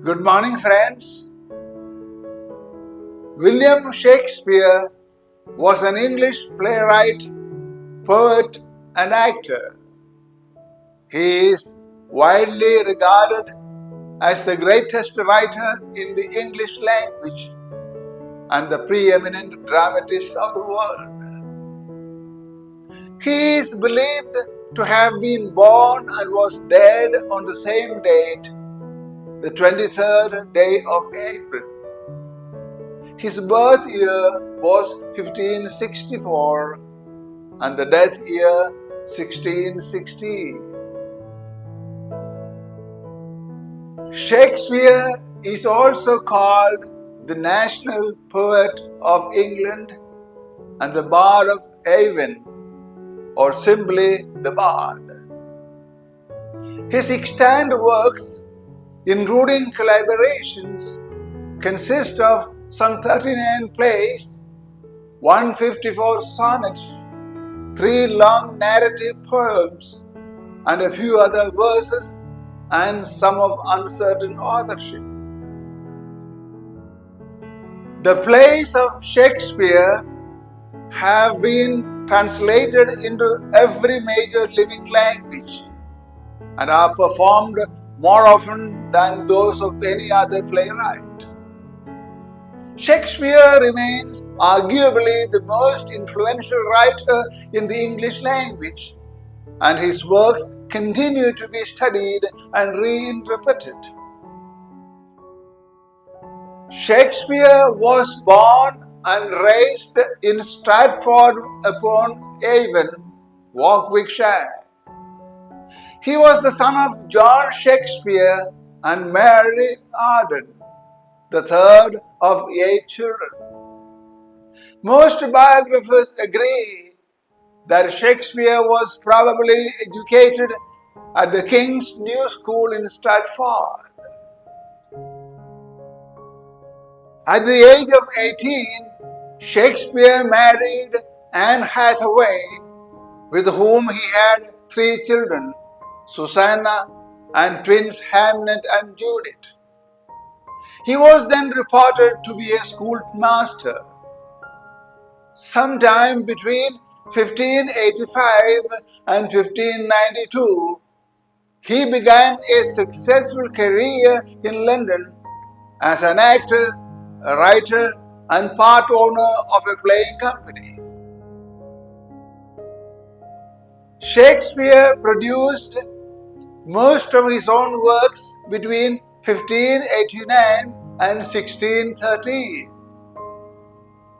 Good morning, friends. William Shakespeare was an English playwright, poet, and actor. He is widely regarded as the greatest writer in the English language and the preeminent dramatist of the world. He is believed to have been born and was dead on the same date, the 23rd day of April. His birth year was 1564 and the death year 1616. Shakespeare is also called the national poet of England and the Bard of Avon, or simply the Bard. His extant works, including collaborations, consist of some 39 plays, 154 sonnets, 3 long narrative poems, and a few other verses, and some of uncertain authorship. The plays of Shakespeare have been translated into every major living language and are performed more often than those of any other playwright. Shakespeare remains arguably the most influential writer in the English language, and his works continue to be studied and reinterpreted. Shakespeare was born and raised in Stratford-upon-Avon, Warwickshire. He was the son of John Shakespeare and Mary Arden, the third of 8 children. Most biographers agree that Shakespeare was probably educated at the King's New School in Stratford. At the age of 18, Shakespeare married Anne Hathaway, with whom he had 3 children, Susanna and twins Hamnet and Judith. He was then reported to be a schoolmaster. Sometime between 1585 and 1592, he began a successful career in London as an actor, a writer, and part owner of a playing company. Shakespeare produced most of his own works between 1589 and 1613.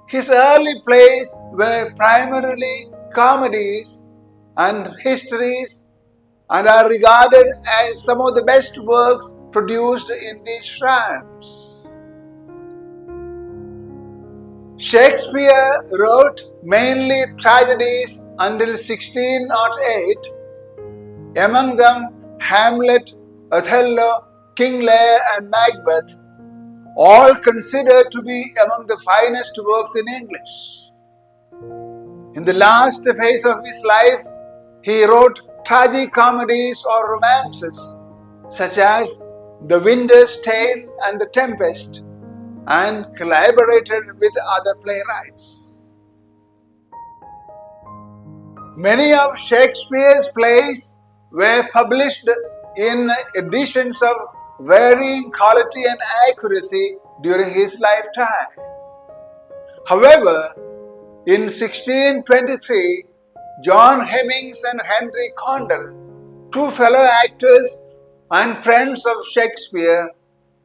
His early plays were primarily comedies and histories and are regarded as some of the best works produced in these times. Shakespeare wrote mainly tragedies until 1608, among them Hamlet, Othello, King Lear, and Macbeth, all considered to be among the finest works in English. In the last phase of his life, he wrote tragicomedies or romances, such as The Winter's Tale and The Tempest, and collaborated with other playwrights. Many of Shakespeare's plays were published in editions of varying quality and accuracy during his lifetime. However, in 1623, John Hemmings and Henry Condell, 2 fellow actors and friends of Shakespeare,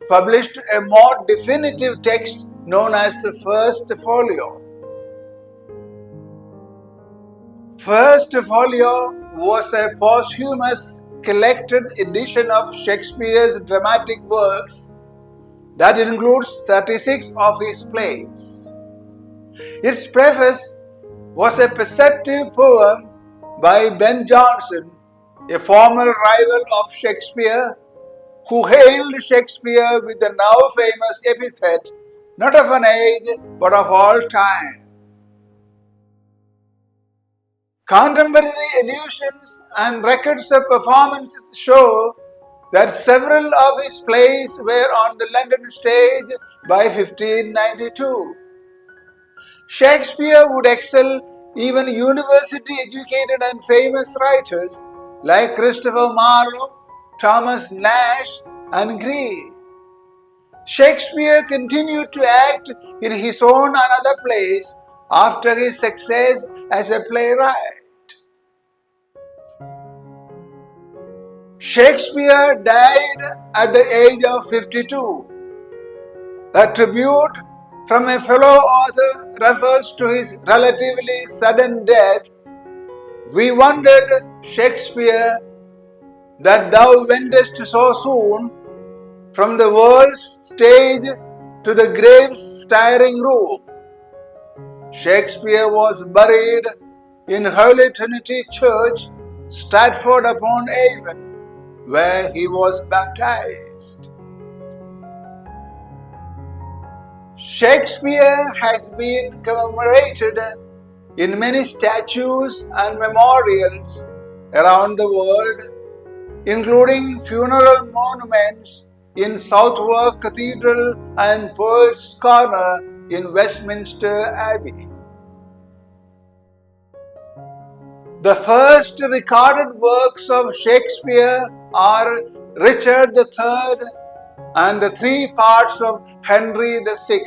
published a more definitive text known as the First Folio. First Folio was a posthumous collected edition of Shakespeare's dramatic works that includes 36 of his plays. Its preface was a perceptive poem by Ben Jonson, a former rival of Shakespeare, who hailed Shakespeare with the now famous epithet, not of an age, but of all time. Contemporary allusions and records of performances show that several of his plays were on the London stage by 1592. Shakespeare would excel even university-educated and famous writers like Christopher Marlowe, Thomas Nash, and Greene. Shakespeare continued to act in his own and other plays after his success as a playwright. Shakespeare died at the age of 52. A tribute from a fellow author refers to his relatively sudden death. We wondered, Shakespeare, that thou wentest so soon from the world's stage to the grave's staring room. Shakespeare was buried in Holy Trinity Church, Stratford upon Avon, where he was baptized. Shakespeare has been commemorated in many statues and memorials around the world, including funeral monuments in Southwark Cathedral and Poets' Corner in Westminster Abbey. The first recorded works of Shakespeare are Richard III and the three parts of Henry VI.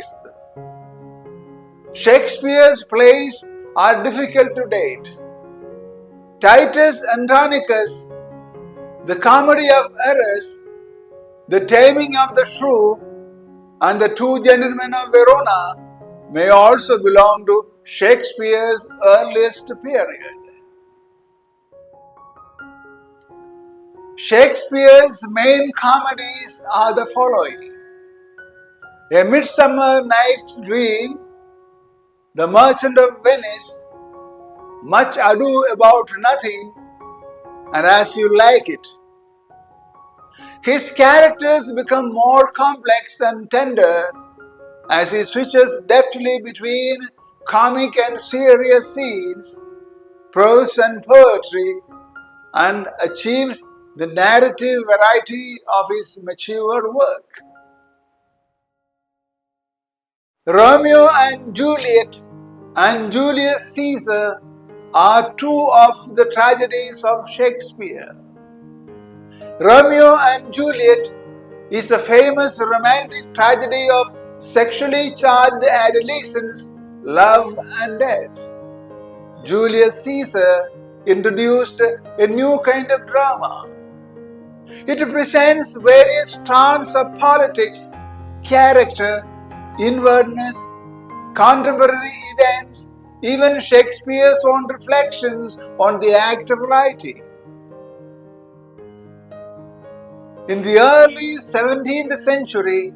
Shakespeare's plays are difficult to date. Titus Andronicus, The Comedy of Errors, The Taming of the Shrew, and The Two Gentlemen of Verona may also belong to Shakespeare's earliest period. Shakespeare's main comedies are the following: A Midsummer Night's Dream, The Merchant of Venice, Much Ado About Nothing, and As You Like It. His characters become more complex and tender as he switches deftly between comic and serious scenes, prose and poetry, and achieves the narrative variety of his mature work. Romeo and Juliet and Julius Caesar are two of the tragedies of Shakespeare. Romeo and Juliet is a famous romantic tragedy of sexually charged adolescents, love and death. Julius Caesar introduced a new kind of drama. It presents various strands of politics, character, inwardness, contemporary events, even Shakespeare's own reflections on the act of writing. In the early 17th century,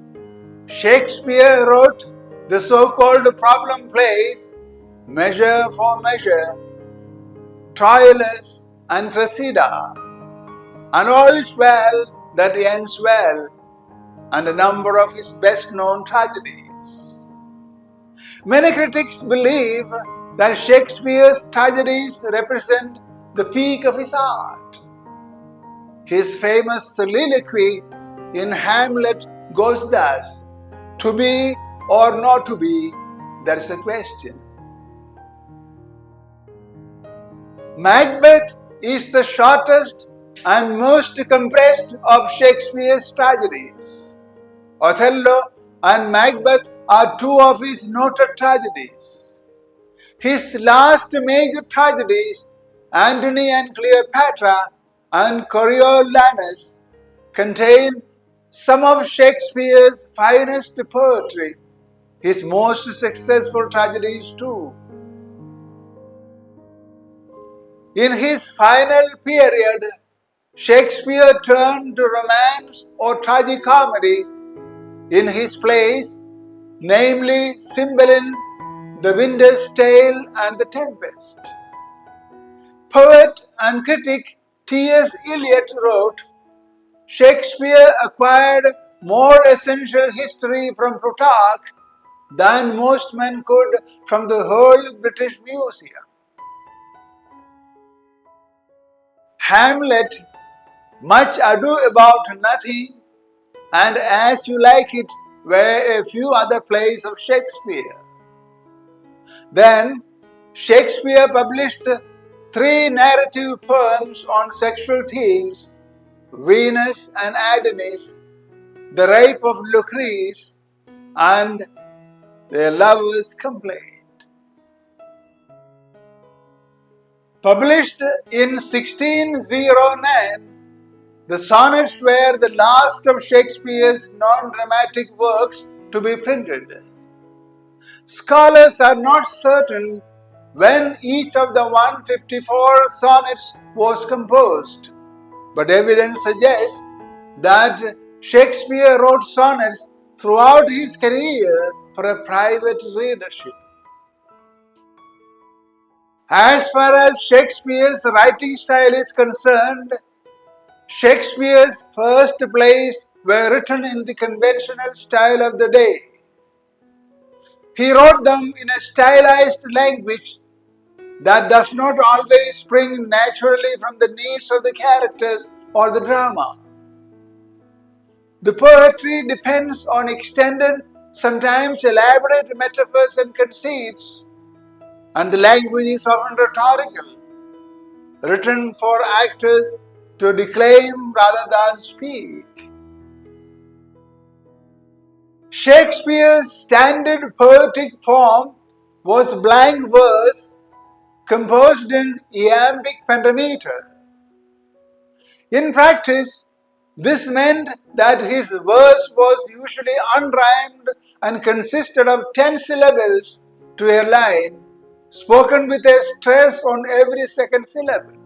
Shakespeare wrote the so-called problem plays Measure for Measure, Troilus and Cressida, and All Is Well That Ends Well, and a number of his best-known tragedies. Many critics believe that Shakespeare's tragedies represent the peak of his art. His famous soliloquy in Hamlet goes thus: to be or not to be, that's a question. Macbeth is the shortest and most compressed of Shakespeare's tragedies. Othello and Macbeth are two of his noted tragedies. His last major tragedies, Antony and Cleopatra and Coriolanus, contain some of Shakespeare's finest poetry, his most successful tragedies too. In his final period, Shakespeare turned to romance or tragicomedy in his plays, namely Cymbeline, The Winter's Tale, and The Tempest. Poet and critic T.S. Eliot wrote, Shakespeare acquired more essential history from Plutarch than most men could from the whole British Museum. Hamlet Much Ado About Nothing, and As You Like It were a few other plays of Shakespeare. Then Shakespeare published 3 narrative poems on sexual themes: Venus and Adonis, The Rape of Lucrece, and Their Lover's Complaint. Published in 1609, the sonnets were the last of Shakespeare's non-dramatic works to be printed. Scholars are not certain when each of the 154 sonnets was composed, but evidence suggests that Shakespeare wrote sonnets throughout his career for a private readership. As far as Shakespeare's writing style is concerned, Shakespeare's first plays were written in the conventional style of the day. He wrote them in a stylized language that does not always spring naturally from the needs of the characters or the drama. The poetry depends on extended, sometimes elaborate metaphors and conceits, and the language is often rhetorical, written for actors to declaim rather than speak. Shakespeare's standard poetic form was blank verse composed in iambic pentameter. In practice, this meant that his verse was usually unrhymed and consisted of 10 syllables to a line, spoken with a stress on every second syllable.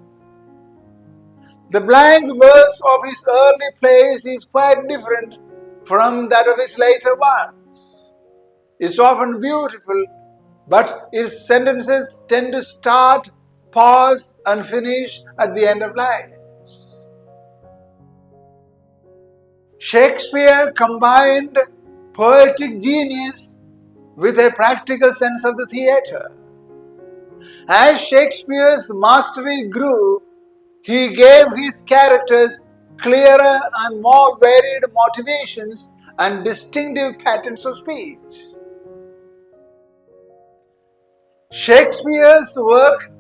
The blank verse of his early plays is quite different from that of his later ones. It's often beautiful, but its sentences tend to start, pause, and finish at the end of lines. Shakespeare combined poetic genius with a practical sense of the theatre. As Shakespeare's mastery grew, he gave his characters clearer and more varied motivations and distinctive patterns of speech. Shakespeare's work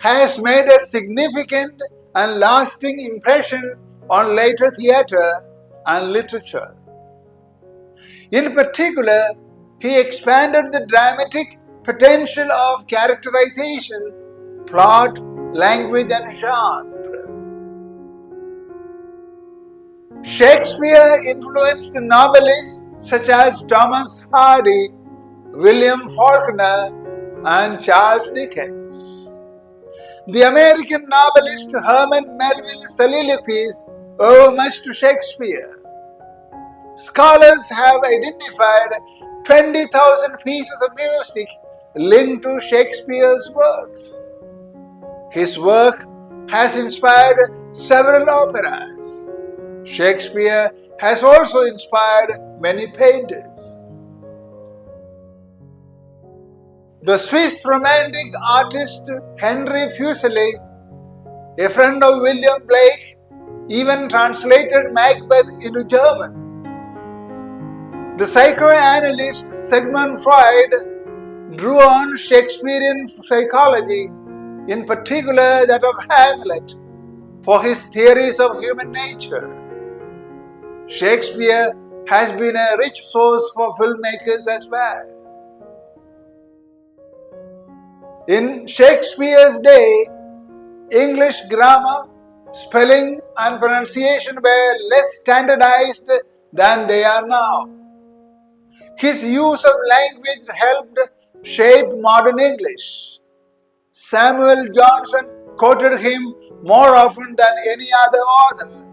has made a significant and lasting impression on later theatre and literature. In particular, he expanded the dramatic potential of characterization, plot, language, and genre. Shakespeare influenced novelists such as Thomas Hardy, William Faulkner, and Charles Dickens. The American novelist Herman Melville's soliloquies owe much to Shakespeare. Scholars have identified 20,000 pieces of music linked to Shakespeare's works. His work has inspired several operas. Shakespeare has also inspired many painters. The Swiss romantic artist Henry Fuseli, a friend of William Blake, even translated Macbeth into German. The psychoanalyst Sigmund Freud drew on Shakespearean psychology, in particular that of Hamlet, for his theories of human nature. Shakespeare has been a rich source for filmmakers as well. In Shakespeare's day, English grammar, spelling, and pronunciation were less standardized than they are now. His use of language helped shape modern English. Samuel Johnson quoted him more often than any other author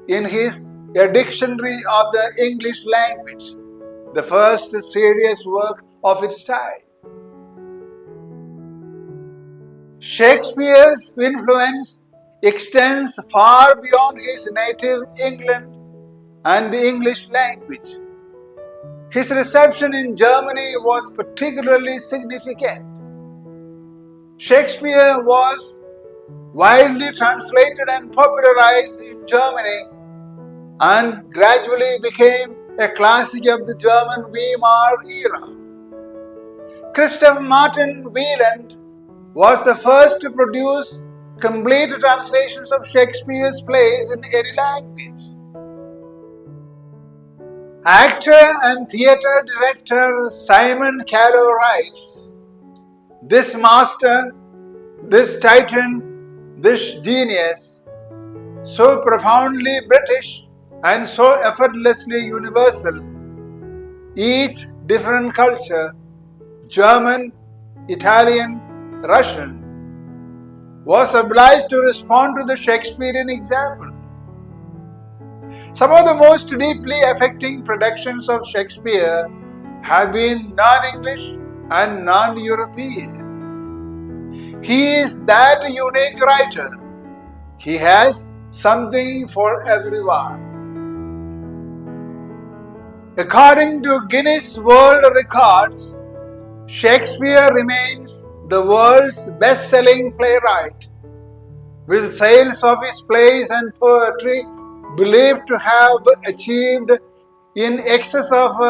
in his A Dictionary of the English Language, the first serious work of its time. Shakespeare's influence extends far beyond his native England and the English language. His reception in Germany was particularly significant. Shakespeare was widely translated and popularized in Germany, and gradually became a classic of the German Weimar era. Christoph Martin Wieland was the first to produce complete translations of Shakespeare's plays in any language. Actor and theatre director Simon Callow writes, "This master, this titan, this genius, so profoundly British and so effortlessly universal, each different culture, German, Italian, Russian, was obliged to respond to the Shakespearean example. Some of the most deeply affecting productions of Shakespeare have been non-English and non-European. He is that unique writer. He has something for everyone." According to Guinness World Records, Shakespeare remains the world's best-selling playwright, with sales of his plays and poetry believed to have achieved in excess of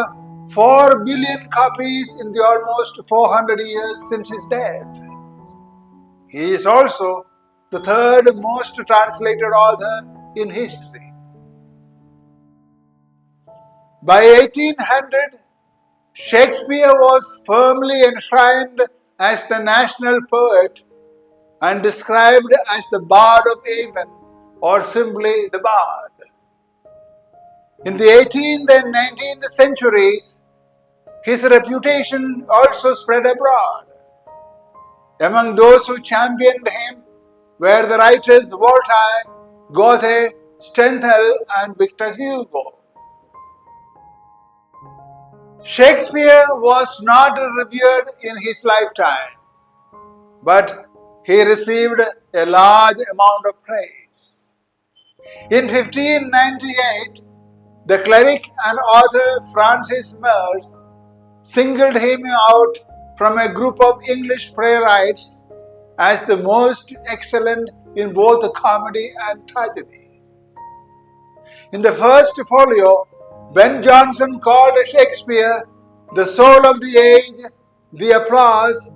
4 billion copies in the almost 400 years since his death. He is also the third most translated author in history. By 1800, Shakespeare was firmly enshrined as the national poet and described as the Bard of Avon, or simply the Bard. In the 18th and 19th centuries, his reputation also spread abroad. Among those who championed him were the writers Voltaire, Goethe, Stendhal, and Victor Hugo. Shakespeare was not revered in his lifetime, but he received a large amount of praise. In 1598, the cleric and author Francis Mears singled him out from a group of English playwrights as the most excellent in both comedy and tragedy. In the first folio, Ben Jonson called Shakespeare the soul of the age, the applause,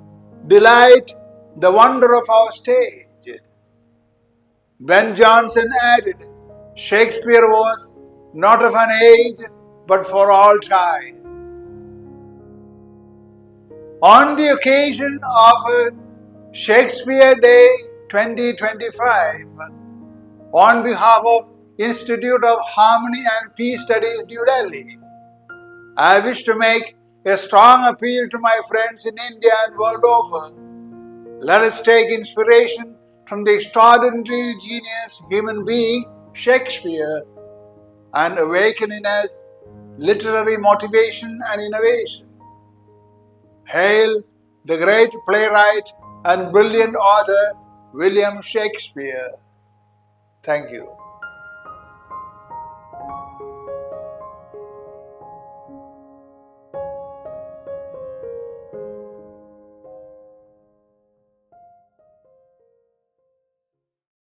delight, the wonder of our stage. Ben Jonson added, Shakespeare was not of an age, but for all time. On the occasion of Shakespeare Day 2025, on behalf of Institute of Harmony and Peace Studies, New Delhi, I wish to make a strong appeal to my friends in India and world over. Let us take inspiration from the extraordinary genius human being, Shakespeare, and awaken in us literary motivation and innovation. Hail the great playwright and brilliant author, William Shakespeare. Thank you.